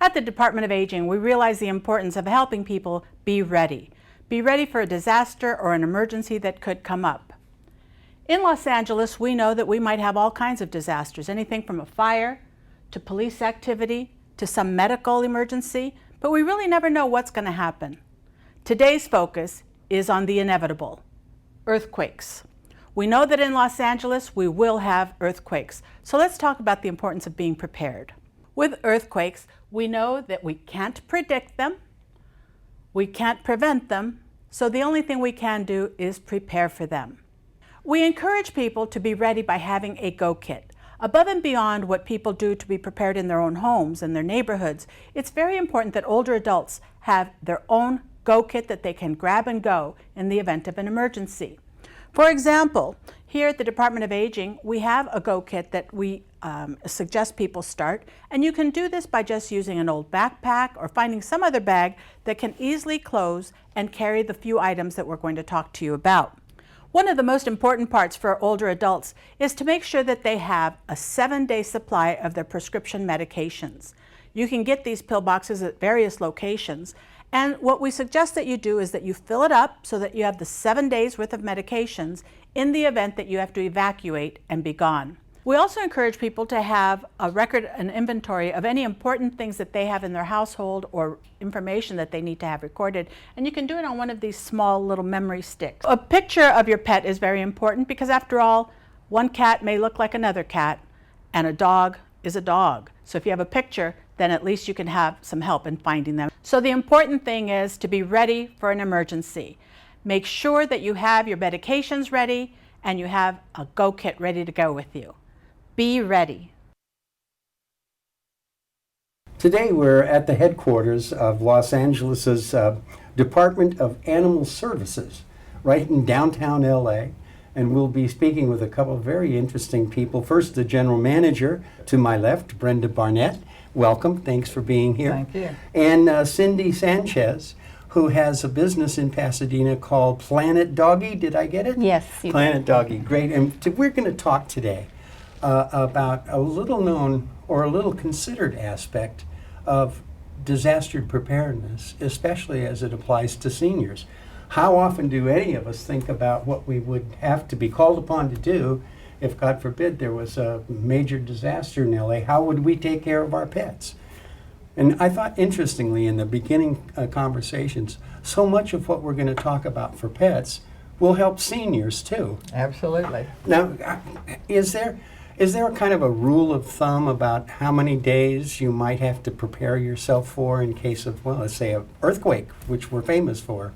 At the Department of Aging, we realize the importance of helping people be ready. Be ready for a disaster or an emergency that could come up. In Los Angeles, we know that we might have all kinds of disasters, anything from a fire to police activity to some medical emergency, but we really never know what's going to happen. Today's focus is on the inevitable, earthquakes. We know that in Los Angeles we will have earthquakes, so let's talk about the importance of being prepared. With earthquakes, we know that we can't predict them, we can't prevent them, so the only thing we can do is prepare for them. We encourage people to be ready by having a go kit. Above and beyond what people do to be prepared in their own homes and their neighborhoods, it's very important that older adults have their own go kit that they can grab and go in the event of an emergency. For example, here at the Department of Aging, we have a go kit that we suggest people start, and you can do this by just using an old backpack or finding some other bag that can easily close and carry the few items that we're going to talk to you about. One of the most important parts for older adults is to make sure that they have a 7-day supply of their prescription medications. You can get these pill boxes at various locations, and what we suggest that you do is that you fill it up so that you have the 7 days worth of medications in the event that you have to evacuate and be gone. We also encourage people to have a record, an inventory of any important things that they have in their household or information that they need to have recorded, and you can do it on one of these small little memory sticks. A picture of your pet is very important because after all, one cat may look like another cat and a dog is a dog. So if you have a picture, then at least you can have some help in finding them. So the important thing is to be ready for an emergency. Make sure that you have your medications ready and you have a go kit ready to go with you. Be ready. Today we're at the headquarters of Los Angeles's Department of Animal Services, right in downtown LA, and we'll be speaking with a couple of very interesting people. First, the general manager to my left, Brenda Barnett. Welcome, thanks for being here. Thank you. And Cindy Sanchez, who has a business in Pasadena called Planet Doggy. Did I get it? Yes, you Planet Doggy, great. And we're going to talk today about a little known or a little considered aspect of disaster preparedness, especially as it applies to seniors. How often do any of us think about what we would have to be called upon to do if, God forbid, there was a major disaster in LA? How would we take care of our pets? And I thought, interestingly, in the beginning conversations, so much of what we're going to talk about for pets will help seniors too. Absolutely. Now, is there a kind of a rule of thumb about how many days you might have to prepare yourself for in case of, well, let's say, an earthquake, which we're famous for?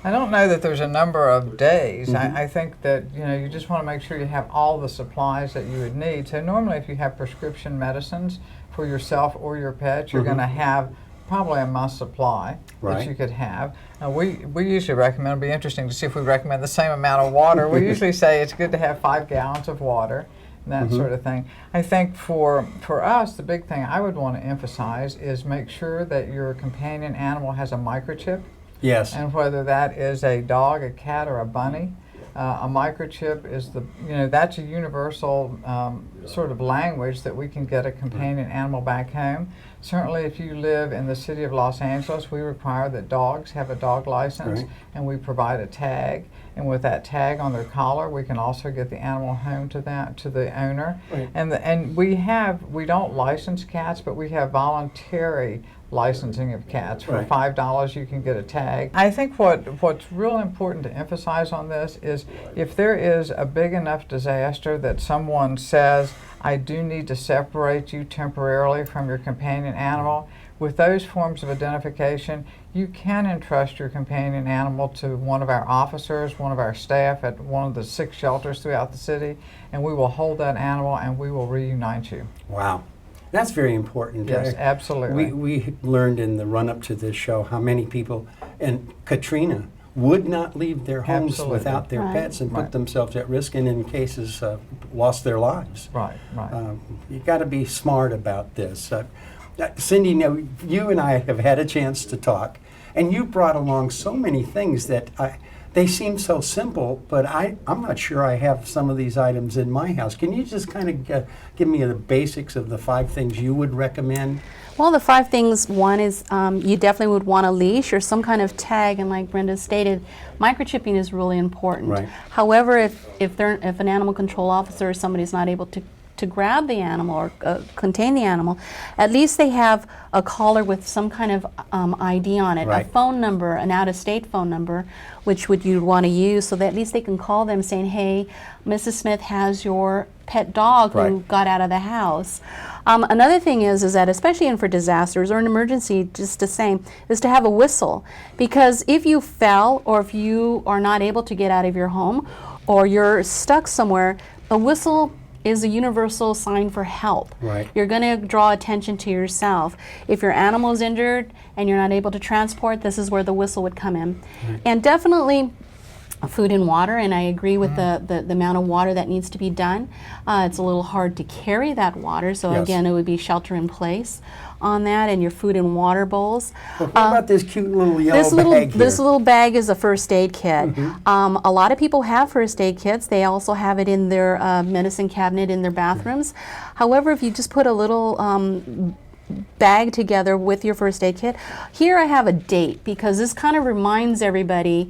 I don't know that there's a number of days. Mm-hmm. I think that you just want to make sure you have all the supplies that you would need. So normally if you have prescription medicines for yourself or your pet, you're going to have probably a must supply that you could have. We usually recommend, it'll be interesting to see if we recommend the same amount of water. We usually say it's good to have 5 gallons of water, and that sort of thing. I think for us, the big thing I would want to emphasize is make sure that your companion animal has a microchip. Yes. And whether that is a dog, a cat, or a bunny, a microchip is that's a universal sort of language that we can get a companion animal back home. Certainly if you live in the city of Los Angeles, we require that dogs have a dog license, and we provide a tag. And with that tag on their collar, we can also get the animal home to the owner. And we don't license cats, but we have voluntary licensing of cats. For $5 you can get a tag. I think what's real important to emphasize on this is if there is a big enough disaster that someone says, I do need to separate you temporarily from your companion animal, with those forms of identification, you can entrust your companion animal to one of our officers, one of our staff at one of the 6 shelters throughout the city, and we will hold that animal and we will reunite you. Wow. That's very important. Yes, absolutely. We learned in the run-up to this show how many people, and Katrina, would not leave their homes without their pets and put themselves at risk, and in cases lost their lives. You got to be smart about this. Cindy, now you and I have had a chance to talk, and you brought along so many things that They seem so simple, but I'm not sure I have some of these items in my house. Can you just kind of give me the basics of the 5 things you would recommend? Well, the 5 things, one is you definitely would want a leash or some kind of tag, and like Brenda stated, microchipping is really important. Right. However, if an animal control officer or somebody's not able to grab the animal or contain the animal, at least they have a collar with some kind of ID on it, Right. a phone number, an out-of-state phone number, which you'd want to use so that at least they can call them saying, hey, Mrs. Smith has your pet dog who Right. got out of the house. Another thing is that especially for disasters or an emergency, just the same, is to have a whistle. Because if you fell or if you are not able to get out of your home or you're stuck somewhere, a whistle is a universal sign for help. Right. You're going to draw attention to yourself. If your animal is injured and you're not able to transport, this is where the whistle would come in. Right. And definitely food and water, and I agree with the amount of water that needs to be done. It's a little hard to carry that water, so Yes. again, it would be shelter in place on that, and your food and water bowls. But what about this cute little yellow bag here? This little bag is a first aid kit. A lot of people have first aid kits. They also have it in their medicine cabinet in their bathrooms. However, if you just put a little bag together with your first aid kit, here I have a date because this kind of reminds everybody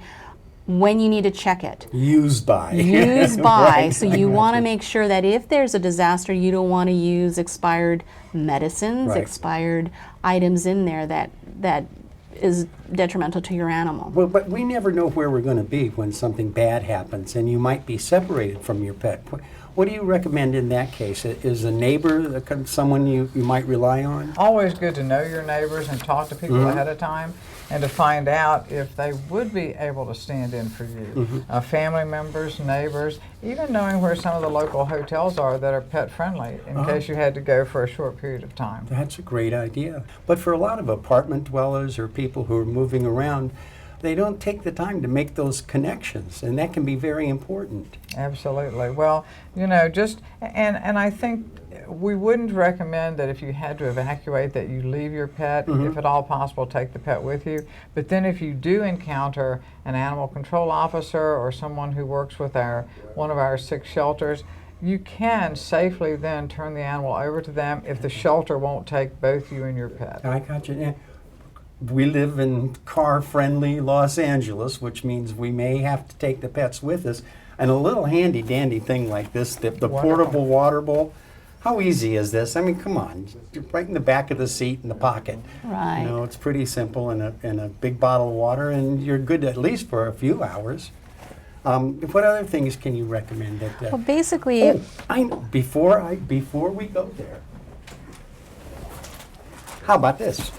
when you need to check it. Used by. Used by. Right. So you want to make sure that if there's a disaster, you don't want to use expired medicines, Right. expired items in there that is detrimental to your animal. Well, but we never know where we're going to be when something bad happens, and you might be separated from your pet. What do you recommend in that case? Is a neighbor someone you might rely on? Always good to know your neighbors and talk to people ahead of time and to find out if they would be able to stand in for you. Family members, neighbors, even knowing where some of the local hotels are that are pet friendly in case you had to go for a short period of time. That's a great idea. But for a lot of apartment dwellers or people who are moving around, they don't take the time to make those connections, and that can be very important. Absolutely. Well, you know, and I think we wouldn't recommend that if you had to evacuate that you leave your pet, if at all possible, take the pet with you. But then if you do encounter an animal control officer or someone who works with one of our 6 shelters, you can safely then turn the animal over to them if the shelter won't take both you and your pet. I got you. Yeah. We live in car-friendly Los Angeles, which means we may have to take the pets with us. And a little handy-dandy thing like this, the portable water bowl, how easy is this? I mean, come on, right in the back of the seat in the pocket. Right. You know, it's pretty simple, and a big bottle of water, and you're good at least for a few hours. What other things can you recommend? Well, basically, I know. Before we go there, how about this?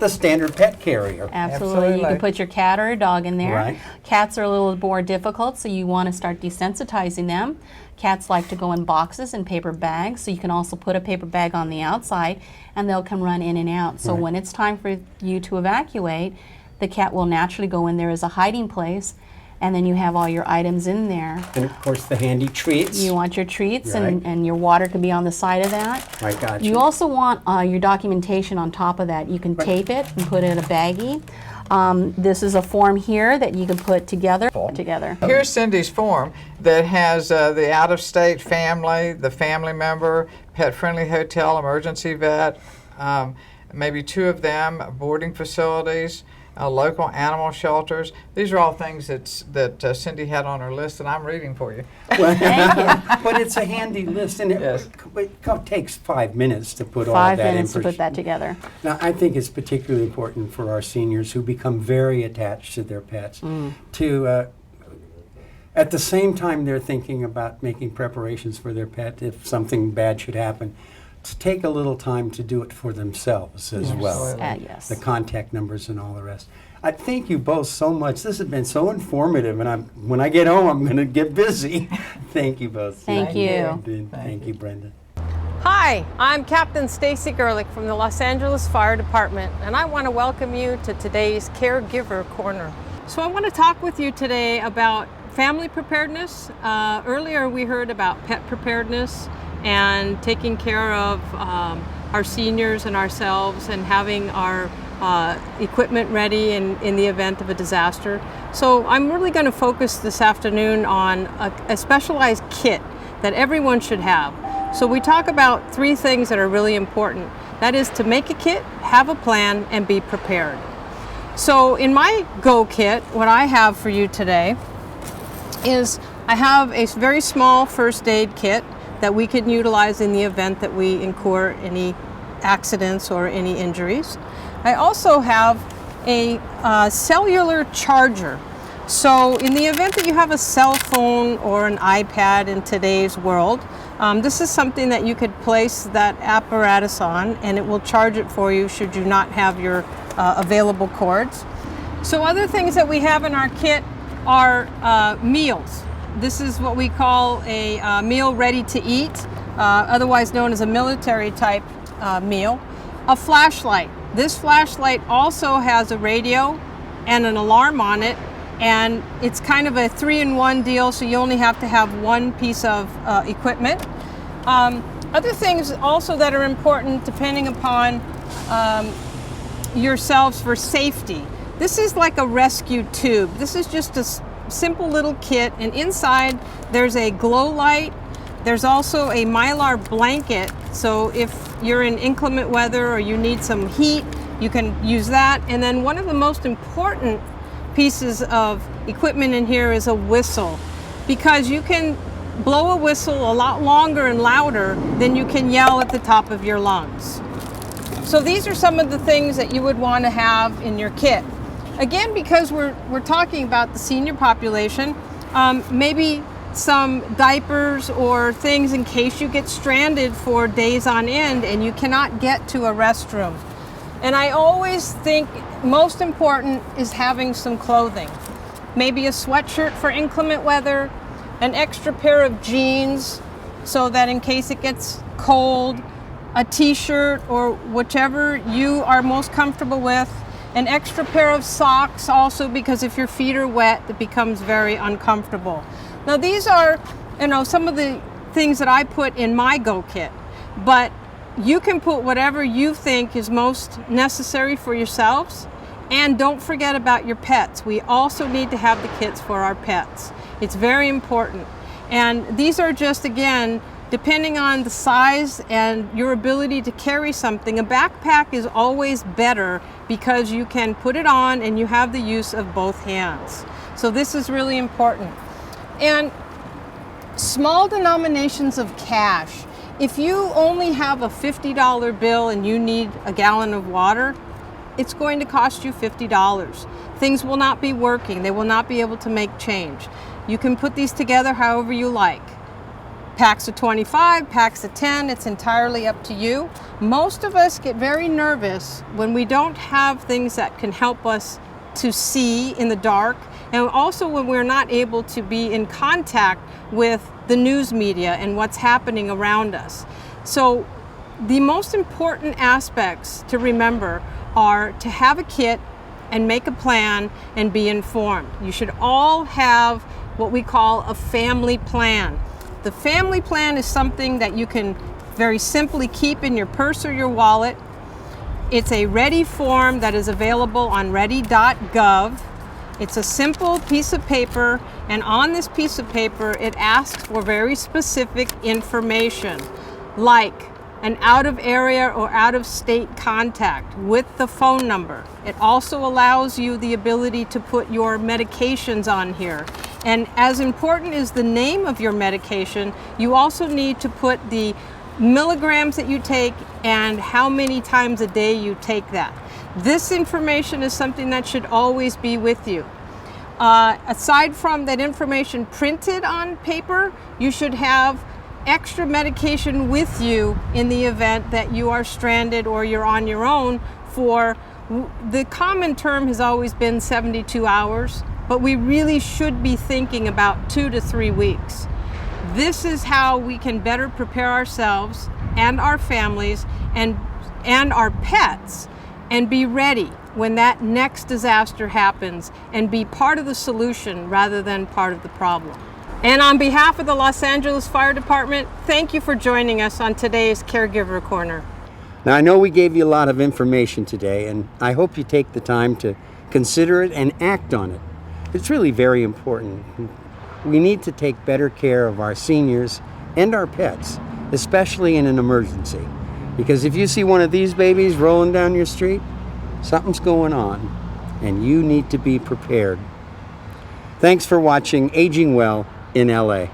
The standard pet carrier. absolutely. You can put your cat or a dog in there. Right. Cats are a little more difficult, so you want to start desensitizing them. Cats like to go in boxes and paper bags, so you can also put a paper bag on the outside and they'll come run in and out. So Right. when it's time for you to evacuate, the cat will naturally go in there as a hiding place, and then you have all your items in there. And of course, the handy treats. You want your treats, Right. and your water can be on the side of that. I got you. You also want your documentation on top of that. You can tape it and put it in a baggie. This is a form here that you can put together. Here's Cindy's form that has the out-of-state family, the family member, pet-friendly hotel, emergency vet, maybe 2 of them, boarding facilities, local animal shelters. These are all things that Cindy had on her list that I'm reading for you. Thank you. But it's a handy list, and Yes. it takes 5 minutes to put all 5 that in. minutes to put that together. Now, I think it's particularly important for our seniors who become very attached to their pets to, at the same time they're thinking about making preparations for their pet if something bad should happen, to take a little time to do it for themselves as well. Yes. The contact numbers and all the rest. I thank you both so much. This has been so informative, and when I get home, I'm going to get busy. Thank you both. Thank you. And thank you, Brenda. Hi, I'm Captain Stacy Gerlich from the Los Angeles Fire Department, and I want to welcome you to today's Caregiver Corner. So I want to talk with you today about family preparedness. Earlier we heard about pet preparedness and taking care of our seniors and ourselves and having our equipment ready in the event of a disaster. So I'm really going to focus this afternoon on a specialized kit that everyone should have. So we talk about 3 things that are really important. That is to make a kit, have a plan, and be prepared. So in my Go kit, what I have for you today is I have a very small first aid kit that we can utilize in the event that we incur any accidents or any injuries. I also have a cellular charger. So in the event that you have a cell phone or an iPad in today's world, this is something that you could place that apparatus on and it will charge it for you should you not have your available cords. So other things that we have in our kit are meals. This is what we call a meal ready to eat, otherwise known as a military type meal. A flashlight. This flashlight also has a radio and an alarm on it, and it's kind of a 3-in-1 deal, so you only have to have one piece of equipment. Other things also that are important depending upon yourselves for safety. This is like a rescue tube. This is just a simple little kit, and inside there's a glow light. There's also a Mylar blanket, so if you're in inclement weather or you need some heat, you can use that. And then one of the most important pieces of equipment in here is a whistle, because you can blow a whistle a lot longer and louder than you can yell at the top of your lungs. So these are some of the things that you would want to have in your kit. Again, because we're talking about the senior population, maybe some diapers or things in case you get stranded for days on end and you cannot get to a restroom. And I always think most important is having some clothing. Maybe a sweatshirt for inclement weather, an extra pair of jeans so that in case it gets cold, a t-shirt or whichever you are most comfortable with, an extra pair of socks also, because if your feet are wet, it becomes very uncomfortable. Now these are, some of the things that I put in my Go kit, but you can put whatever you think is most necessary for yourselves. And don't forget about your pets. We also need to have the kits for our pets. It's very important. And these are just, again, depending on the size and your ability to carry something, a backpack is always better because you can put it on and you have the use of both hands. So this is really important. And small denominations of cash. If you only have a $50 bill and you need a gallon of water, it's going to cost you $50. Things will not be working. They will not be able to make change. You can put these together however you like. Packs of 25, packs of 10, it's entirely up to you. Most of us get very nervous when we don't have things that can help us to see in the dark, and also when we're not able to be in contact with the news media and what's happening around us. So the most important aspects to remember are to have a kit and make a plan and be informed. You should all have what we call a family plan. The family plan is something that you can very simply keep in your purse or your wallet. It's a ready form that is available on ready.gov. It's a simple piece of paper, and on this piece of paper it asks for very specific information, like an out of area or out of state contact with the phone number. It also allows you the ability to put your medications on here. And as important as the name of your medication, you also need to put the milligrams that you take and how many times a day you take that. This information is something that should always be with you. Aside from that information printed on paper, you should have extra medication with you in the event that you are stranded or you're on your own for, the common term has always been 72 hours, but we really should be thinking about 2 to 3 weeks. This is how we can better prepare ourselves and our families and our pets and be ready when that next disaster happens and be part of the solution rather than part of the problem. And on behalf of the Los Angeles Fire Department, thank you for joining us on today's Caregiver Corner. Now, I know we gave you a lot of information today, and I hope you take the time to consider it and act on it. It's really very important. We need to take better care of our seniors and our pets, especially in an emergency. Because if you see one of these babies rolling down your street, something's going on, and you need to be prepared. Thanks for watching Aging Well in LA.